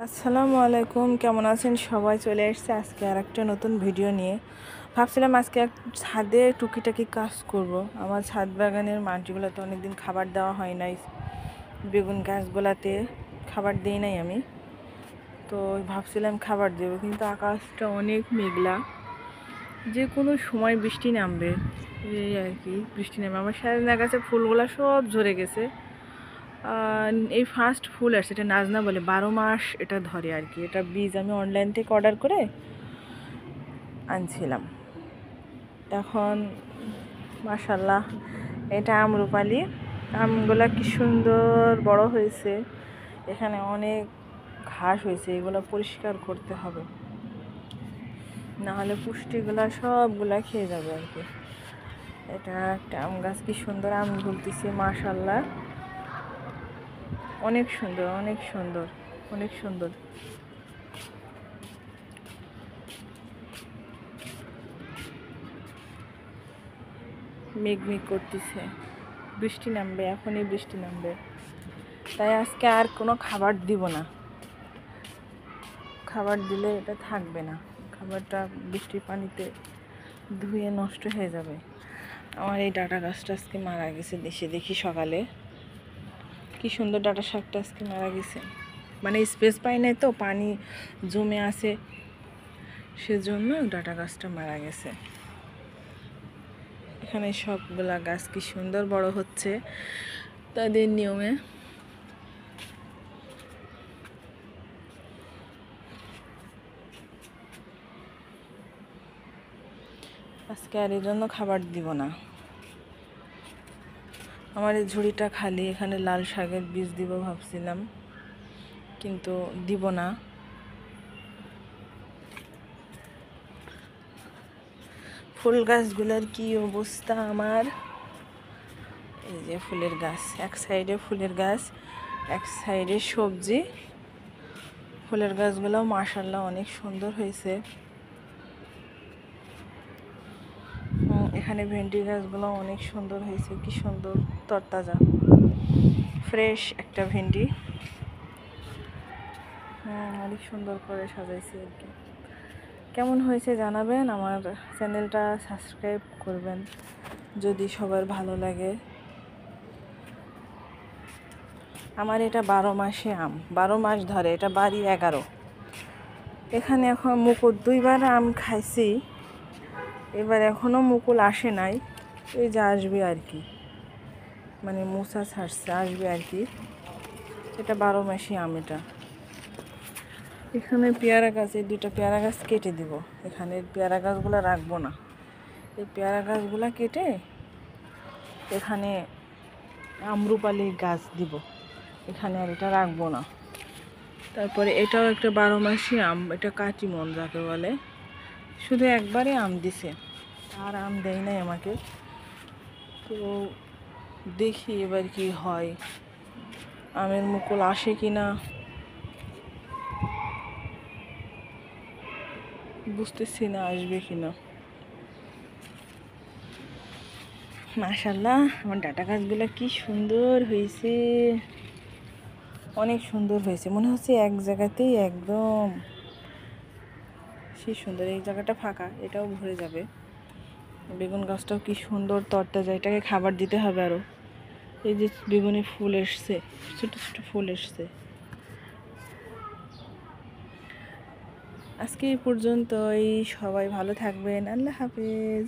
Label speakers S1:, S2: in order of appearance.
S1: আসসালামু আলাইকুম, কেমন আছেন সবাই? চলে এসেছে আজকে আর একটা নতুন ভিডিও নিয়ে। ভাবছিলাম আজকে ছাদে টুকিটাকি কাজ করব। আমার ছাদ বাগানের মাটিগুলোতে অনেকদিন খাবার দেওয়া হয় নাই, বেগুন গাছগুলাতে খাবার দিই নাই আমি, তো ভাবছিলাম খাবার দেবো, কিন্তু আকাশটা অনেক মেঘলা, যে কোনো সময় বৃষ্টি নামবে, এই আর কি। বৃষ্টি নামবে, আমার সাজনা গাছে ফুলগুলো সব ঝরে গেছে। এই ফার্স্ট ফুল আসছে, এটা নাজনা বলে, 12 মাস এটা ধরে আর কি। এটা বীজ আমি অনলাইন থেকে অর্ডার করে আনছিলাম। এখন মাশাল্লাহ এটা আমরুপালি, আমগুলা কি সুন্দর বড় হয়েছে। এখানে অনেক ঘাস হয়েছে, এগুলো পরিষ্কার করতে হবে, নাহলে পুষ্টিগুলা সবগুলা খেয়ে যাবে আর কি। এটা একটা আম গাছ, কি সুন্দর আম ঝুলতেছে মাশাল্লাহ, অনেক সুন্দর অনেক সুন্দর অনেক সুন্দর। মেঘ মেঘ করতেছে, বৃষ্টি নামবে, এখনই বৃষ্টি নামবে। তাই আজকে আর কোনো খাবার দিব না, খাবার দিলে এটা থাকবে না, খাবারটা বৃষ্টির পানিতে ধুয়ে নষ্ট হয়ে যাবে। আমার এই ডাঁটা গাছটা আজকে মারা গেছে, দেখি সকালে কি সুন্দর ডাঁটা শাকটা আজকে মারা গেছে। মানে স্পেস পাই নাই তো, পানি জমে আছে, সেজন্য ডাঁটা গাছটা মারা গেছে। এখানে সবগুলা গাছ কি সুন্দর বড় হচ্ছে তাদের নিয়মে। আজকে আর এই জন্য খাবার দিব না। আমার এই ঝুড়িটা খালি, এখানে লাল শাকের বীজ দিব ভাবছিলাম, কিন্তু দিব না। ফুল গাছগুলোর কি অবস্থা আমার, এই যে ফুলের গাছ, এক সাইডে ফুলের গাছ, এক সাইডে সবজি। ফুলের গাছগুলো মাশাআল্লাহ অনেক সুন্দর হয়েছে। এখানে ভেন্ডি গাছগুলো অনেক সুন্দর হয়েছে, কি সুন্দর তরতাজা ফ্রেশ একটা ভেন্ডি। অনেক সুন্দর করে সাজাইছি আর কি। কেমন হয়েছে জানাবেন, আমার চ্যানেলটা সাবস্ক্রাইব করবেন যদি সবার ভালো লাগে। আমার এটা 12 মাসে আম, 12 মাস ধরে, এটা বাড়ি 11। এখানে এখন মুকুল, 2বার আম খাইছি, এবার এখনও মুকুল আসে নাই, এই যে আসবে আর কি, মানে মোচা ছাড়ছে, আসবে আর কি। এটা 12 মাসি আম। এটা এখানে পেয়ারা গাছ, এই 2টা পেয়ারা গাছ কেটে দিব, এখানে পেয়ারা গাছগুলো রাখবো না, এই পেয়ারা গাছগুলো কেটে এখানে আমরুপালি গাছ দিব, এখানে আর এটা রাখবো না। তারপরে এটাও একটা 12 মাসি আম, এটা কাটিমন যাকে বলে, শুধু একবারে আম দিছে, আর আম দেয় নাই আমাকে। তো দেখি এবার কি হয়, আমের মুকুল আসে কি না বুঝতেছি না, আসবে কি না। মাশাআল্লাহ আমার ডাঁটা গাছগুলো কি সুন্দর হয়েছে, অনেক সুন্দর হয়েছে, মনে হচ্ছে এক জায়গাতেই একদম সেই সুন্দর। এই জায়গাটা ফাঁকা, এটাও ভরে যাবে। বেগুন গাছটাও কি সুন্দর তরতাজা, এটাকে খাবার দিতে হবে আরও। এই যে বেগুনে ফুল এসছে, ছোট ছোট ফুল এসছে। আজকে এই পর্যন্তই, সবাই ভালো থাকবেন, আল্লাহ হাফেজ।